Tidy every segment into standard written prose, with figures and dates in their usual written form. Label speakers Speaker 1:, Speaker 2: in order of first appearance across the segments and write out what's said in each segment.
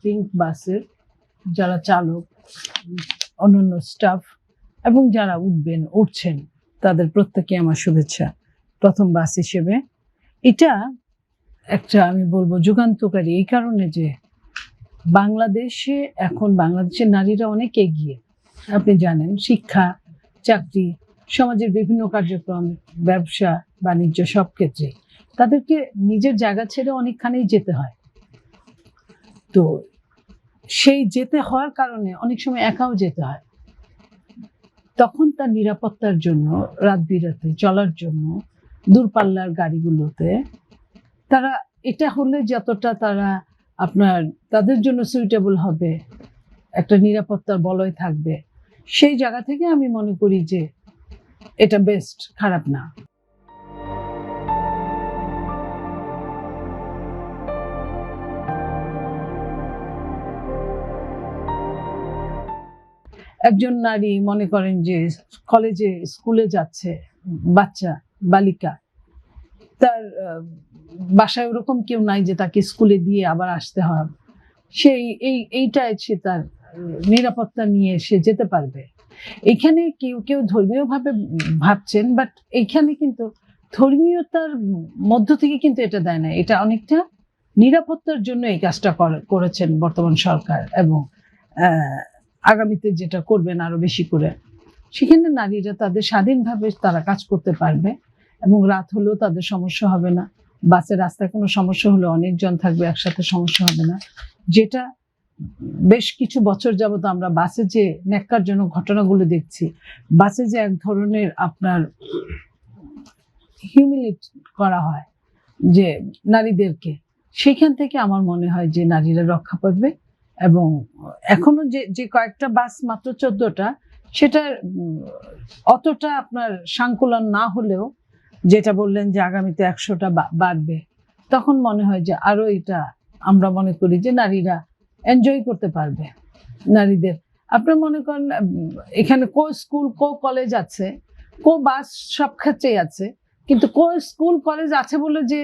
Speaker 1: Pink বাসের যারা চালক, অন্যান্য স্টাফ এবং যারা উঠছেন তাদের প্রত্যেকে আমার শুভেচ্ছা। প্রথম বাস হিসেবে এটা একটা আমি বলবো যুগান্তকারী, এই কারণে যে বাংলাদেশের নারীরা অনেক এগিয়ে। আপনি জানেন, শিক্ষা, চাকরি, সমাজের বিভিন্ন কার্যক্রম, ব্যবসা বাণিজ্য সব ক্ষেত্রে তাদেরকে নিজের জায়গা ছেড়ে অনেকখানেই যেতে হয়। তো সেই যেতে হওয়ার কারণে অনেক সময় একাও যেতে হয়। তখন তার নিরাপত্তার জন্য রাত বিরাতে চলার জন্য দূরপাল্লার গাড়িগুলোতে তারা এটা হলে যতটা তারা তাদের জন্য সুইটেবল হবে, একটা নিরাপত্তার বলয় থাকবে, সেই জায়গা থেকে আমি মনে করি যে এটা বেস্ট, খারাপ না। একজন নারী মনে করেন যে কলেজে স্কুলে যাচ্ছে, বালিকা, তার বাসায় ওরকম কেউ নাই যে তাকে স্কুলে দিয়ে আবার আসতে হবে, এইটাই সে তার নিরাপত্তা নিয়ে সে যেতে পারবে। এখানে কেউ ধর্মীয়ভাবে ভাবছেন, বাট এইখানে কিন্তু ধর্মীয়তার মধ্য থেকে কিন্তু এটা দেয় না, এটা অনেকটা নিরাপত্তার জন্য এই কাজটা করেছেন বর্তমান সরকার, এবং আগামীতে যেটা করবেন আরো বেশি করে, সেখানে নারীরা তাদের স্বাধীনভাবে তারা কাজ করতে পারবে এবং রাত হলেও তাদের সমস্যা হবে না। বাসে রাস্তায় কোনো সমস্যা হলে অনেকজন থাকবে, একসাথে সমস্যা হবে না। যেটা বেশ কিছু বছর যাবত আমরা বাসে যে ন্যাক্কারজনক ঘটনাগুলো দেখছি, বাসে যে এক ধরনের হিউমিলিয়েট করা হয় যে নারীদেরকে, সেখান থেকে আমার মনে হয় যে নারীরা রক্ষা পাবে। এবং এখনো যে কয়েকটা বাস, মাত্র 14টা, সেটা অতটা সংকুলন না হলেও, যেটা বললেন যে আগামীতে 100টা বাড়বে, তখন মনে হয় যে আরো এটা আমরা মনে করি যে নারীরা এনজয় করতে পারবে। নারীদের আপনার মনে করেন এখানে স্কুল কলেজ আছে, বাস সব ক্ষেত্রেই আছে, কিন্তু স্কুল কলেজ আছে বলে যে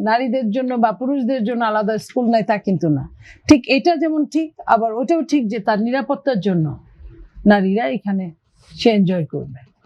Speaker 1: নারীদের জন্য বা পুরুষদের জন্য আলাদা স্কুল নাই তা কিন্তু না। ঠিক এটা যেমন ঠিক, আবার ওটাও ঠিক যে তার নিরাপত্তার জন্য নারীরা এখানে সে এনজয় করবে।